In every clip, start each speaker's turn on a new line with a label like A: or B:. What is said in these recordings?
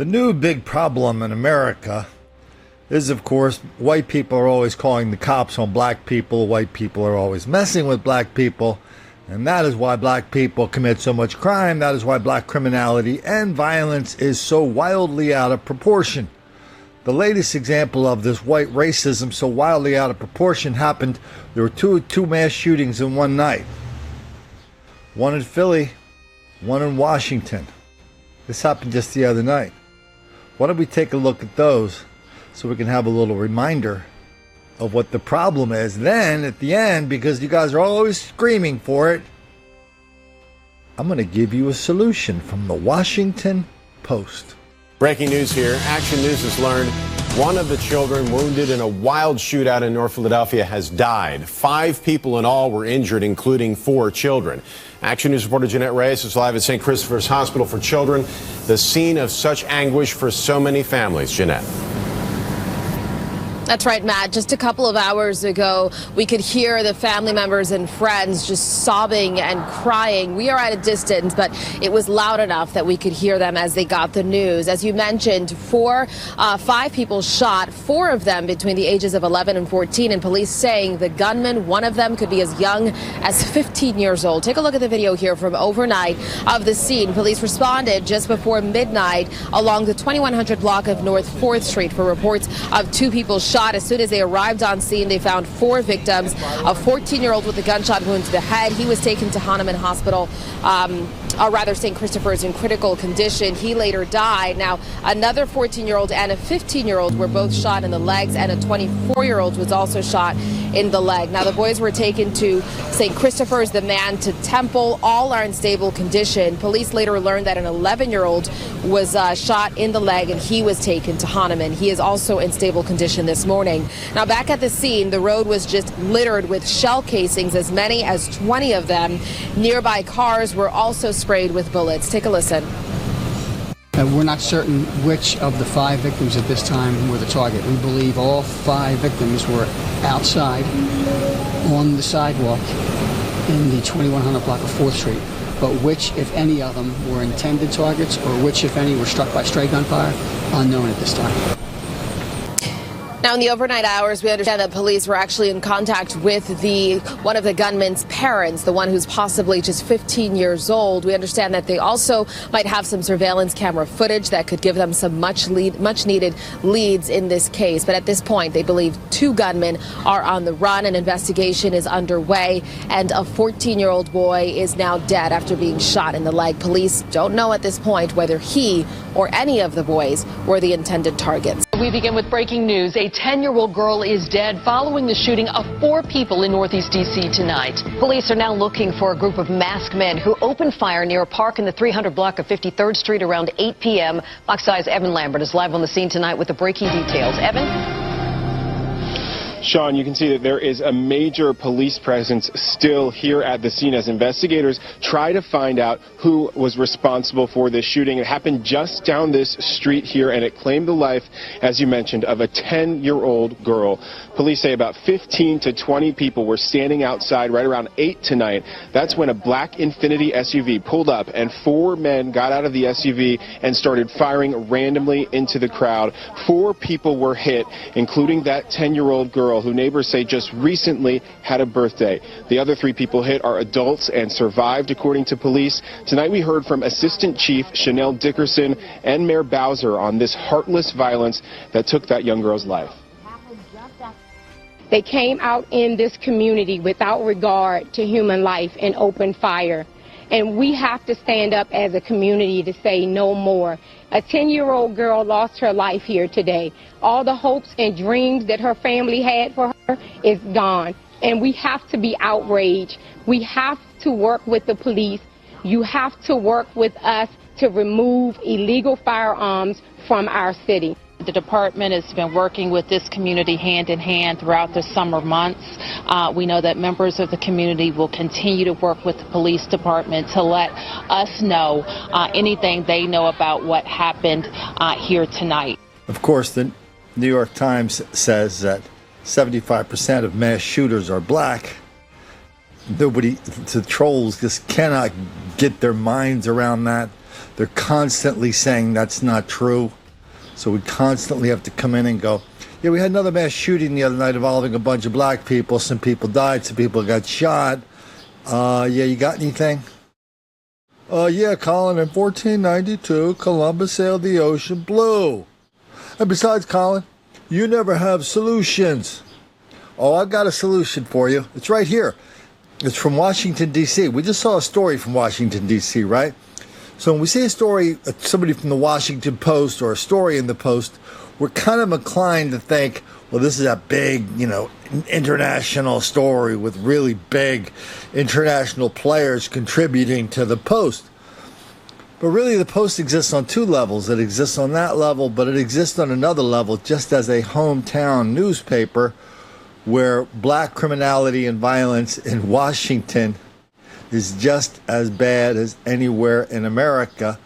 A: The new big problem in America is, of course, white people are always calling the cops on black people. White people are always messing with black people. And that is why black people commit so much crime. That is why black criminality and violence is so wildly out of proportion. The latest example of this white racism so wildly out of proportion happened. There were two mass shootings in one night. One in Philly, one in Washington. This happened just the other night. Why don't we take a look at those so we can have a little reminder of what the problem is. Then, at the end, because you guys are always screaming for it, I'm going to give you a solution from the Washington Post.
B: Breaking news here. Action News has learned one of the children wounded in a wild shootout in North Philadelphia has died. 5 people in all were injured, including 4 children. Action News reporter Jeannette Reyes is live at St. Christopher's Hospital for Children, the scene of such anguish for so many families. Jeannette.
C: That's right, Matt. Just a couple of hours ago, we could hear the family members and friends just sobbing and crying. We are at a distance, but it was loud enough that we could hear them as they got the news. As you mentioned, 5 people shot, 4 of them between the ages of 11 and 14, and police saying the gunman, one of them, could be as young as 15 years old. Take a look at the video here from overnight of the scene. Police responded just before midnight along the 2100 block of North 4th Street for reports of 2 people shot. As soon as they arrived on scene, they found 4 victims. A 14-year-old with a gunshot wound to the head. He was taken to Hahnemann Hospital, St. Christopher's, in critical condition. He later died. Now, another 14-year-old and a 15-year-old were both shot in the legs, and a 24-year-old was also shot in the leg. Now, the boys were taken to St. Christopher's, the man to Temple. All are in stable condition. Police later learned that an 11-year-old was shot in the leg, and he was taken to Hahnemann. He is also in stable condition this morning. Now, back at the scene, the road was just littered with shell casings, as many as 20 of them. Nearby cars were also sprayed with bullets. Take a listen.
D: We're not certain which of the 5 victims at this time were the target. We believe all 5 victims were outside on the sidewalk in the 2100 block of 4th Street. But which, if any of them, were intended targets, or which, if any, were struck by stray gunfire, unknown at this time.
C: Now, in the overnight hours, we understand that police were actually in contact with one of the gunman's parents, the one who's possibly just 15 years old. We understand that they also might have some surveillance camera footage that could give them some much needed leads in this case. But at this point, they believe 2 gunmen are on the run. An investigation is underway, and a 14-year-old boy is now dead after being shot in the leg. Police don't know at this point whether he or any of the boys were the intended targets.
E: We begin with breaking news. A 10-year-old girl is dead following the shooting of 4 people in Northeast D.C. tonight. Police are now looking for a group of masked men who opened fire near a park in the 300 block of 53rd Street around 8 p.m. Fox 5's Evan Lambert is live on the scene tonight with the breaking details. Evan?
F: Sean, you can see that there is a major police presence still here at the scene as investigators try to find out who was responsible for this shooting. It happened just down this street here, and it claimed the life, as you mentioned, of a 10-year-old girl. Police say about 15 to 20 people were standing outside right around 8 tonight. That's when a black Infiniti SUV pulled up, and 4 men got out of the SUV and started firing randomly into the crowd. 4 people were hit, including that 10-year-old girl who neighbors say just recently had a birthday. The other 3 people hit are adults and survived, according to police. Tonight we heard from Assistant Chief Chanel Dickerson and Mayor Bowser on this heartless violence that took that young girl's life.
G: They came out in this community without regard to human life and opened fire. And we have to stand up as a community to say no more. A 10-year-old girl lost her life here today. All the hopes and dreams that her family had for her is gone. And we have to be outraged. We have to work with the police. You have to work with us to remove illegal firearms from our city.
H: The department has been working with this community hand in hand throughout the summer months. We know that members of the community will continue to work with the police department to let us know anything they know about what happened here tonight.
A: Of course, the New York Times says that 75% of mass shooters are black. The trolls just cannot get their minds around that. They're constantly saying that's not true. So we constantly have to come in and go, yeah, we had another mass shooting the other night involving a bunch of black people. Some people died, some people got shot. Yeah, you got anything? Yeah, Colin, in 1492, Columbus sailed the ocean blue. And besides, Colin, you never have solutions. Oh, I've got a solution for you. It's right here. It's from Washington, D.C. We just saw a story from Washington, D.C., right? So when we see a story, somebody from the Washington Post or a story in the Post, we're kind of inclined to think, well, this is a big, international story with really big international players contributing to the Post. But really, the Post exists on two levels. It exists on that level, but it exists on another level just as a hometown newspaper where black criminality and violence in Washington is just as bad as anywhere in America,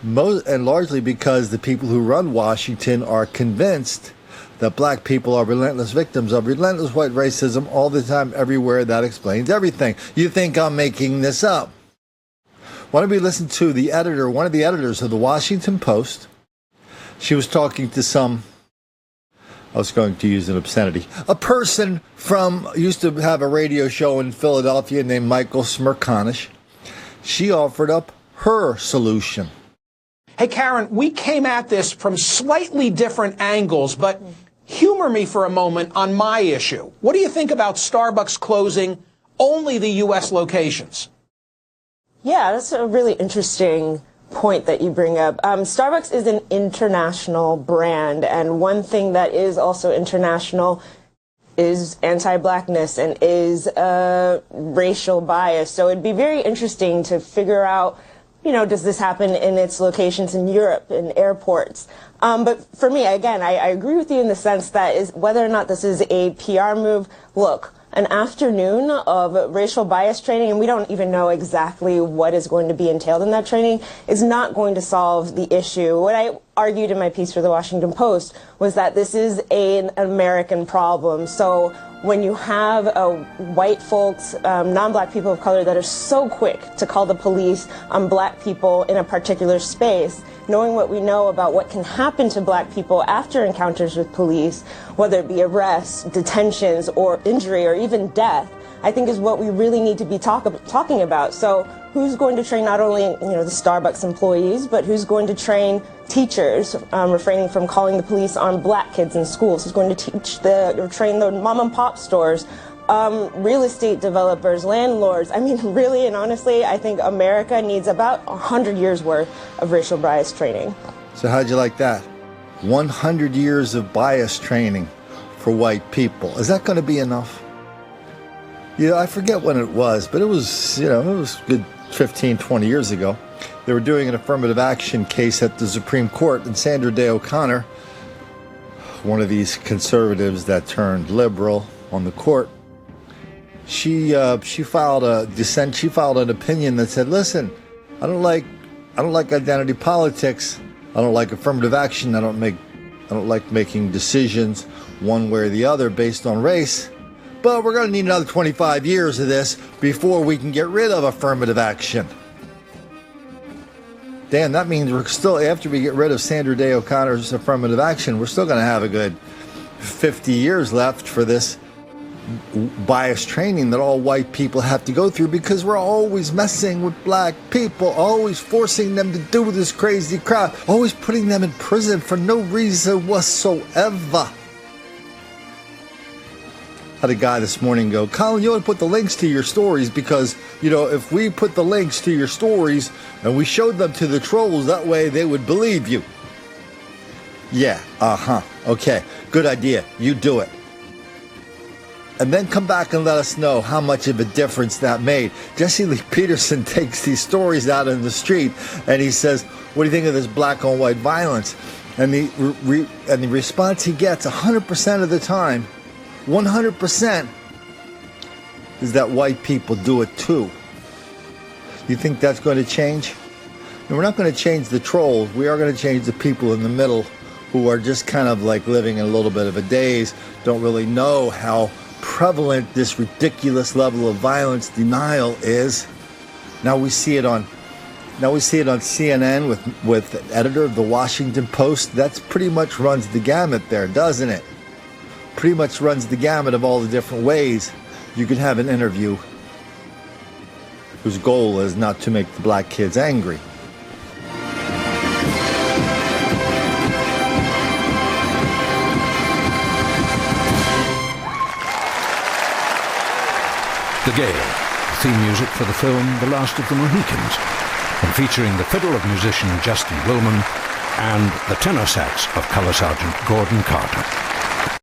A: and largely because the people who run Washington are convinced that black people are relentless victims of relentless white racism all the time, everywhere. That explains everything. You think I'm making this up? Why don't we listen to the editor, one of the editors of the Washington Post? She was talking to I was going to use an obscenity, a person used to have a radio show in Philadelphia named Michael Smerconish. She offered up her solution.
I: Hey, Karen, we came at this from slightly different angles, but humor me for a moment on my issue. What do you think about Starbucks closing only the U.S. locations?
J: Yeah, that's a really interesting point that you bring up. Starbucks is an international brand, and one thing that is also international is anti-blackness and is racial bias. So it'd be very interesting to figure out, does this happen in its locations in Europe, in airports? But for me, again, I agree with you in the sense that whether or not this is a PR move, look, an afternoon of racial bias training, and we don't even know exactly what is going to be entailed in that training, is not going to solve the issue. What I argued in my piece for the Washington Post was that this is an American problem. So when you have white folks, non-black people of color that are so quick to call the police on black people in a particular space, knowing what we know about what can happen to black people after encounters with police, whether it be arrests, detentions, or injury, or even death, I think is what we really need to be talking about. So who's going to train not only the Starbucks employees, but who's going to train teachers, refraining from calling the police on black kids in schools? Who's going to train the mom and pop stores, real estate developers, landlords? I mean, really and honestly, I think America needs about 100 years worth of racial bias training.
A: So how'd you like that? 100 years of bias training for white people. Is that going to be enough? I forget when it was, but it was, it was good 15, 20 years ago. They were doing an affirmative action case at the Supreme Court, and Sandra Day O'Connor, one of these conservatives that turned liberal on the court, she filed a dissent. She filed an opinion that said, "Listen, I don't like identity politics. I don't like affirmative action. I don't like making decisions one way or the other based on race. But we're going to need another 25 years of this before we can get rid of affirmative action." Dan, that means we're still, after we get rid of Sandra Day O'Connor's affirmative action, we're still going to have a good 50 years left for this bias training that all white people have to go through, because we're always messing with black people, always forcing them to do this crazy crap, always putting them in prison for no reason whatsoever. Had a guy this morning go, "Colin, you ought to put the links to your stories, because, if we put the links to your stories and we showed them to the trolls, that way they would believe you." Yeah, okay, good idea, you do it. And then come back and let us know how much of a difference that made. Jesse Lee Peterson takes these stories out in the street and he says, "What do you think of this black on white violence?" And the response he gets 100% of the time, 100%, is that white people do it too. You think that's going to change? And we're not going to change the trolls. We are going to change the people in the middle who are just kind of like living in a little bit of a daze, don't really know how prevalent this ridiculous level of violence denial is. Now we see it on Now we see it on CNN with the editor of the Washington Post. That's pretty much runs the gamut there, doesn't it? Pretty much runs the gamut of all the different ways you could have an interview whose goal is not to make the black kids angry.
K: The Gale, theme music for the film The Last of the Mohicans, and featuring the fiddle of musician Justin Willman and the tenor sax of Colour Sergeant Gordon Carter.